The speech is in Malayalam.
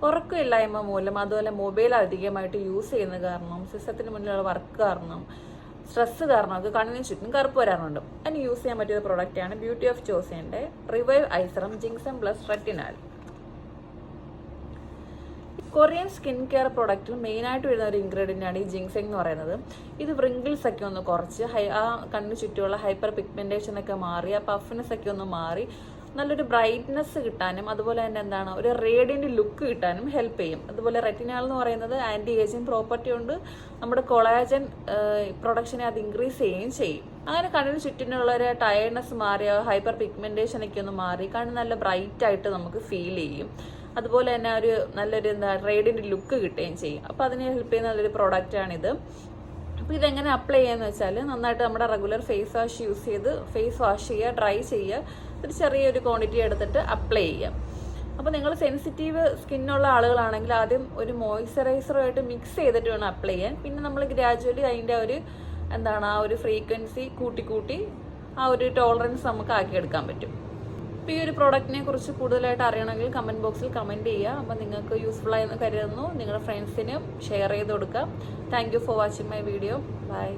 ഉറക്കമില്ലായ്മ മൂലം, അതുപോലെ മൊബൈൽ അധികമായിട്ട് യൂസ് ചെയ്യുന്ന കാരണം, സിസ്റ്റത്തിന് മുന്നിലുള്ള വർക്ക് കാരണം, സ്ട്രെസ് കാരണം ഒക്കെ കണ്ണിന് ചുറ്റും കറുപ്പ് വരാറുണ്ട്. അതിന് യൂസ് ചെയ്യാൻ പറ്റിയ പ്രോഡക്റ്റാണ് ബ്യൂട്ടി ഓഫ് ചോസിന്റെ revive eye serum ginseng plus retinal. Korean skin care പ്രോഡക്റ്റിൽ മെയിനായിട്ട് വരുന്ന ഒരു ഇൻഗ്രീഡിയൻ്റ് ആണ് ഈ ജിങ്സെങ് എന്ന് പറയുന്നത്. ഇത് വ്രിങ്കിൾസ് ഒക്കെ ഒന്ന് കുറച്ച് ആ കണ്ണിന് ചുറ്റുമുള്ള ഹൈപ്പർ പിഗ്മെന്റേഷൻ ഒക്കെ മാറി, ആ പഫ്നെസ് ഒക്കെ ഒന്ന് മാറി നല്ലൊരു ബ്രൈറ്റ്നെസ് കിട്ടാനും അതുപോലെ തന്നെ എന്താണ് ഒരു റേഡിയന്റ് ലുക്ക് കിട്ടാനും ഹെൽപ്പ് ചെയ്യും. അതുപോലെ റെറ്റിനാൽ എന്ന് പറയുന്നത് ആന്റി ഏജിങ് പ്രോപ്പർട്ടി കൊണ്ട് നമ്മുടെ കൊളാജൻ പ്രൊഡക്ഷനെ അത് ഇൻക്രീസ് ചെയ്യുകയും ചെയ്യും. അങ്ങനെ കണ്ണിന് ചുറ്റിനുള്ള ഒരു ടയർഡ്നെസ് മാറിയ ഹൈപ്പർ പിഗ്മെന്റേഷൻ ഒക്കെ ഒന്ന് മാറി കണ്ണ് നല്ല ബ്രൈറ്റ് ആയിട്ട് നമുക്ക് ഫീൽ ചെയ്യും. അതുപോലെ തന്നെ ഒരു നല്ലൊരു റേഡിയന്റ് ലുക്ക് കിട്ടുകയും ചെയ്യും. അപ്പോൾ അതിനെ ഹെൽപ്പ് ചെയ്യുന്ന നല്ലൊരു പ്രോഡക്റ്റാണിത്. അപ്പോൾ ഇതെങ്ങനെ അപ്ലൈ ചെയ്യാന്ന് വെച്ചാൽ നന്നായിട്ട് നമ്മുടെ റെഗുലർ ഫേസ് വാഷ് യൂസ് ചെയ്ത് ഫേസ് വാഷ് ചെയ്യുക, ഡ്രൈ ചെയ്യുക, ഒരു ചെറിയൊരു ക്വാണ്ടിറ്റി എടുത്തിട്ട് അപ്ലൈ ചെയ്യുക. അപ്പോൾ നിങ്ങൾ സെൻസിറ്റീവ് സ്കിന്നുള്ള ആളുകളാണെങ്കിൽ ആദ്യം ഒരു മോയ്സ്ചറൈസറുമായിട്ട് മിക്സ് ചെയ്തിട്ട് വേണം അപ്ലൈ ചെയ്യാൻ. പിന്നെ നമ്മൾ ഗ്രാജുവലി അതിൻ്റെ ഒരു ആ ഒരു ഫ്രീക്വൻസി കൂട്ടി ആ ഒരു ടോളറൻസ് നമുക്ക് ആക്കിയെടുക്കാൻ പറ്റും. അപ്പോൾ ഈ ഒരു പ്രോഡക്റ്റിനെ കുറിച്ച് കൂടുതലായിട്ട് അറിയണമെങ്കിൽ കമൻറ്റ് ബോക്സിൽ കമൻറ്റ് ചെയ്യുക. അപ്പോൾ നിങ്ങൾക്ക് യൂസ്ഫുൾ ആയെന്ന് കരുതുന്നു. നിങ്ങളുടെ ഫ്രണ്ട്സിന് ഷെയർ ചെയ്ത് കൊടുക്കുക. Thank you for watching my video. By.